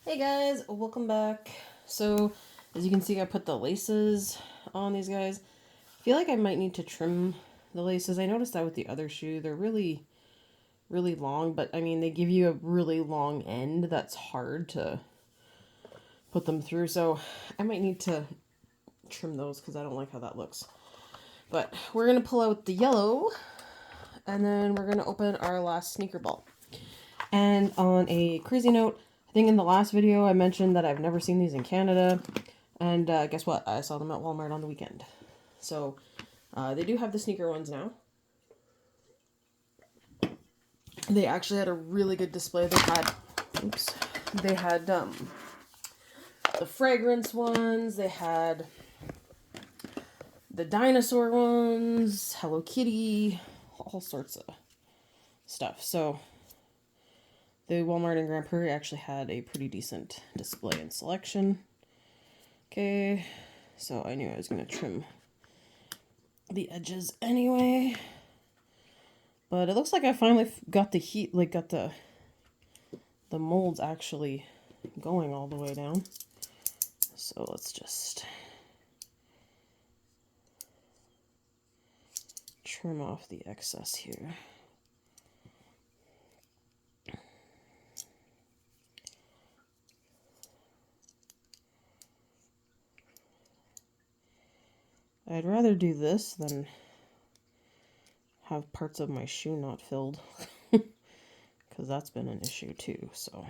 Hey guys, welcome back. So, as you can see, I put the laces on these guys. I feel like I might need to trim the laces. I noticed that with the other shoe. They're really, really long, but I mean, they give you a really long end that's hard to put them through. So, I might need to trim those because I don't like how that looks. But we're going to pull out the yellow, and then we're going to open our last sneaker ball. And on a crazy note, I think in the last video I mentioned that I've never seen these in Canada. And guess what? I saw them at Walmart on the weekend. So they do have the sneaker ones now. They actually had a really good display. They had the fragrance ones. They had the dinosaur ones, Hello Kitty, all sorts of stuff. So the Walmart in Grand Prairie actually had a pretty decent display and selection. Okay, so I knew I was going to trim the edges anyway. But it looks like I finally got the heat, got the molds actually going all the way down. So let's just trim off the excess here. I'd rather do this than have parts of my shoe not filled, because that's been an issue too, so.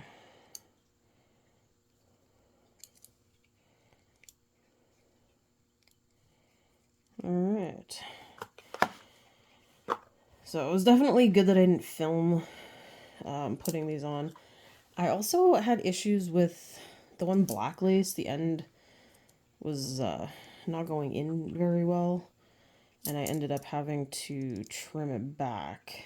Alright. So it was definitely good that I didn't film putting these on. I also had issues with the one black lace. The end was not going in very well, and I ended up having to trim it back.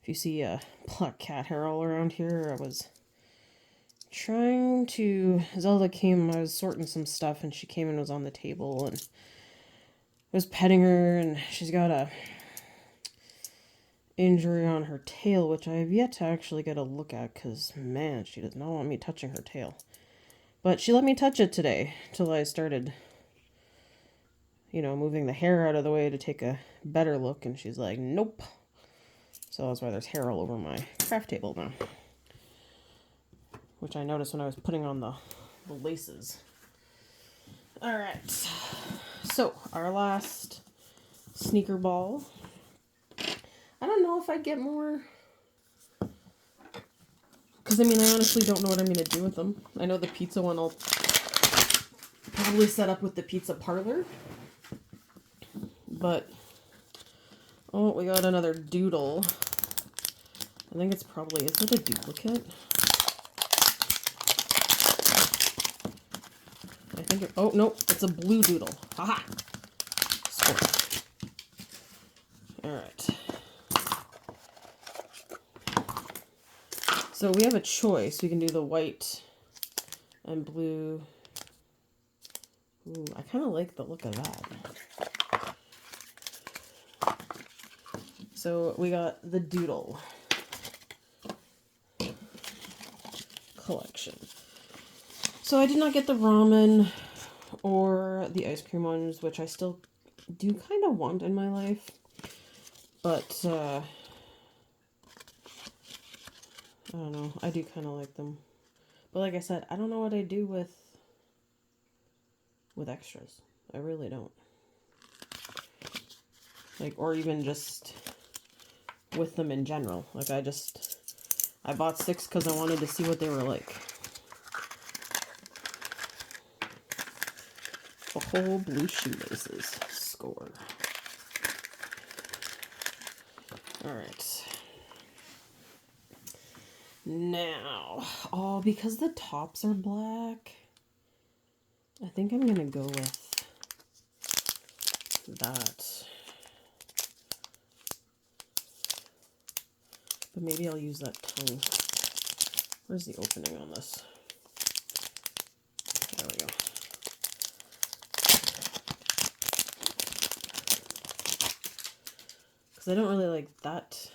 If you see a black cat hair all around here, I was trying to... Zelda came, I was sorting some stuff, and she came and was on the table, and I was petting her, and she's got a injury on her tail, which I have yet to actually get a look at, because, man, she does not want me touching her tail. But she let me touch it today, till I started, moving the hair out of the way to take a better look, and she's like, nope. So that's why there's hair all over my craft table now. Which I noticed when I was putting on the laces. Alright. So, our last sneaker ball. I don't know if I get more. Because, I honestly don't know what I'm going to do with them. I know the pizza one I'll probably set up with the pizza parlor. But, oh, we got another doodle. I think it's probably, is it a duplicate? I think it, oh, no, it's a blue doodle. Haha! Score. Alright. So we have a choice. We can do the white and blue. Ooh, I kind of like the look of that. So we got the doodle collection. So I did not get the ramen or the ice cream ones, which I still do kind of want in my life. But, I don't know. I do kind of like them. But like I said, I don't know what I do with extras. I really don't. Or even just with them in general. I bought 6 because I wanted to see what they were like. A whole blue shoelaces. Score. Alright. Now, because the tops are black, I think I'm gonna go with that. But maybe I'll use that tongue. Where's the opening on this? There we go. Because Because I don't really like that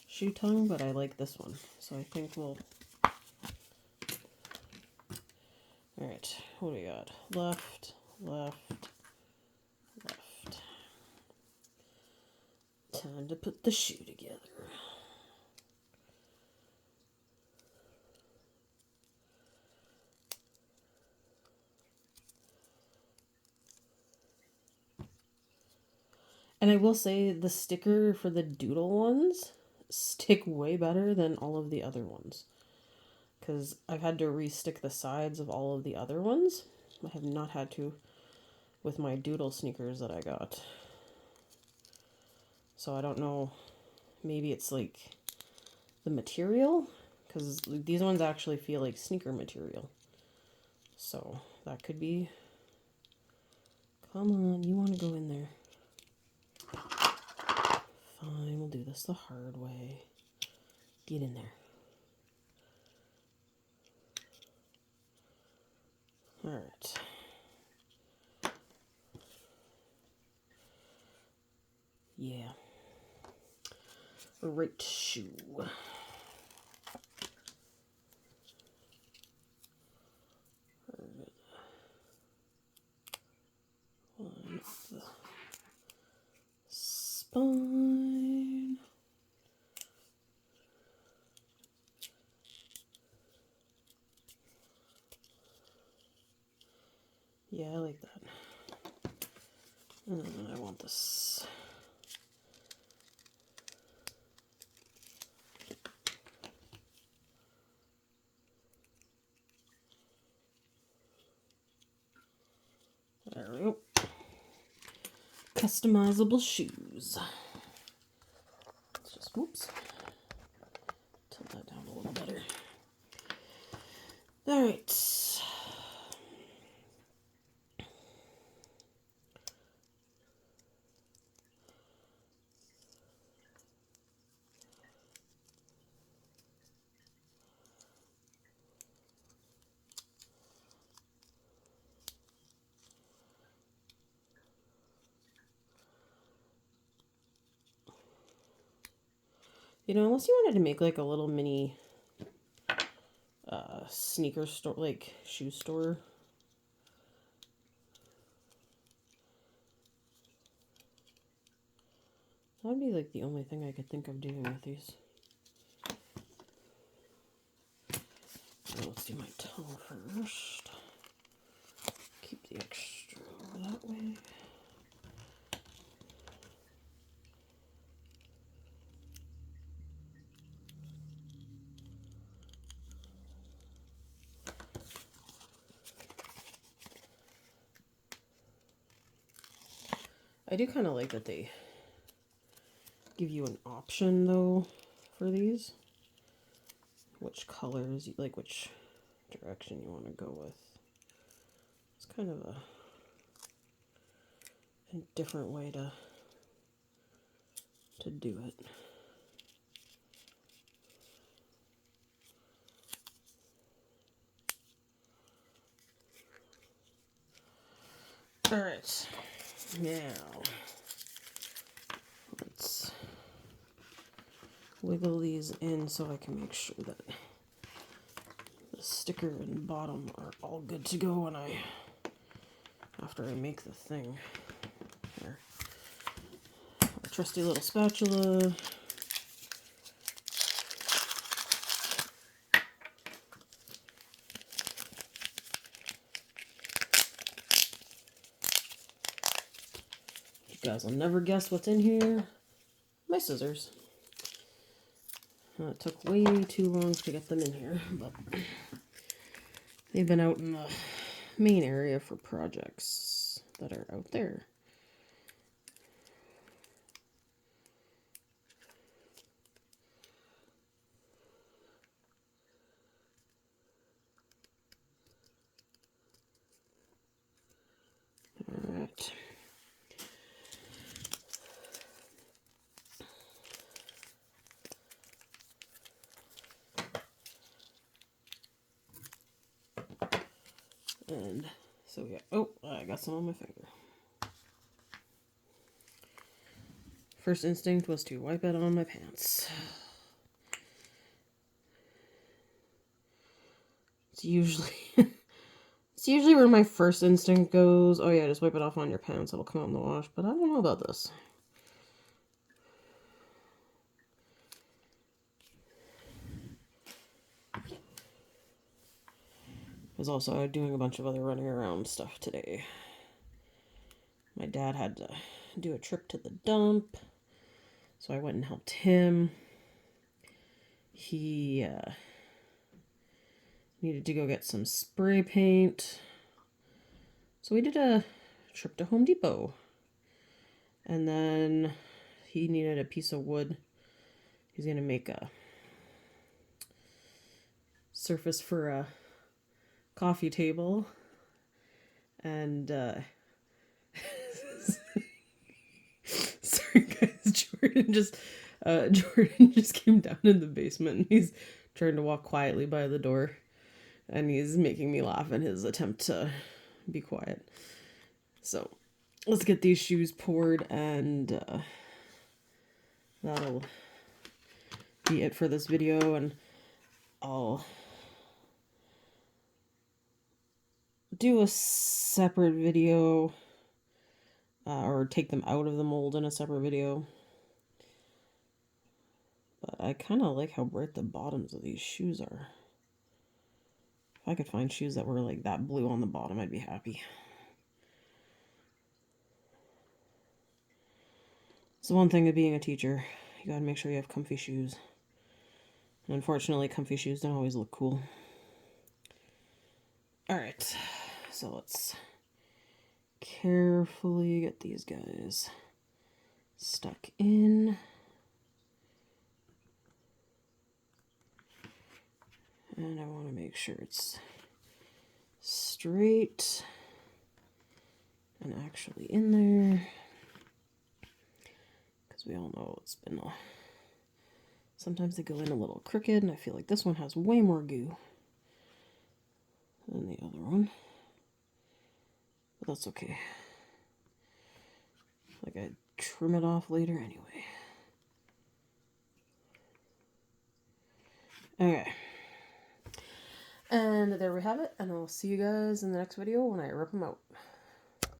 shoe tongue, but I like this one. So I think we'll... Alright, what do we got? Left, left, left. Time to put the shoe together. And I will say the sticker for the doodle ones stick way better than all of the other ones. Because I've had to re-stick the sides of all of the other ones. I have not had to with my doodle sneakers that I got. So I don't know, maybe it's like the material, because these ones actually feel like sneaker material. So that could be... Come on, you want to go in there. Fine, we'll do this the hard way. Get in there. Alright. Yeah. Right shoe. On the spine. Yeah, I like that. And then I want this. There we go. Customizable shoes. Let's just, whoops. Tilt that down a little better. Alright. You know, unless you wanted to make like a little mini sneaker store, like shoe store. That would be like the only thing I could think of doing with these. Now let's do my toe first. Keep the extra that way. I do kind of like that they give you an option though for these. Which colors, like which direction you want to go with. It's kind of a different way to do it. All right, now let's wiggle these in so I can make sure that the sticker and bottom are all good to go when after I make the thing. Here, a trusty little spatula. You guys will never guess what's in here. My scissors. It took way too long to get them in here, but they've been out in the main area for projects that are out there. All right. And so yeah, oh, I got some on my finger. First instinct was to wipe it on my pants. It's usually it's usually where my first instinct goes. Oh yeah, just wipe it off on your pants. It'll come out in the wash. But I don't know about this. I was also doing a bunch of other running around stuff today. My dad had to do a trip to the dump, so I went and helped him. He needed to go get some spray paint. So we did a trip to Home Depot. And then he needed a piece of wood. He's going to make a surface for a coffee table. And, sorry guys, Jordan just came down in the basement and he's trying to walk quietly by the door. And he's making me laugh in his attempt to be quiet. So, let's get these shoes poured and that'll be it for this video, and I'll do a separate video or take them out of the mold in a separate video. But I kind of like how bright the bottoms of these shoes are. If I could find shoes that were like that blue on the bottom, I'd be happy. It's the one thing of being a teacher. You gotta make sure you have comfy shoes. And unfortunately, comfy shoes don't always look cool. Alright, so let's carefully get these guys stuck in. And I want to make sure it's straight and actually in there. Because we all know it's been sometimes they go in a little crooked, and I feel like this one has way more goo than the other one. But that's okay. Like I trim it off later anyway. Okay. And there we have it, and I'll see you guys in the next video when I rip them out.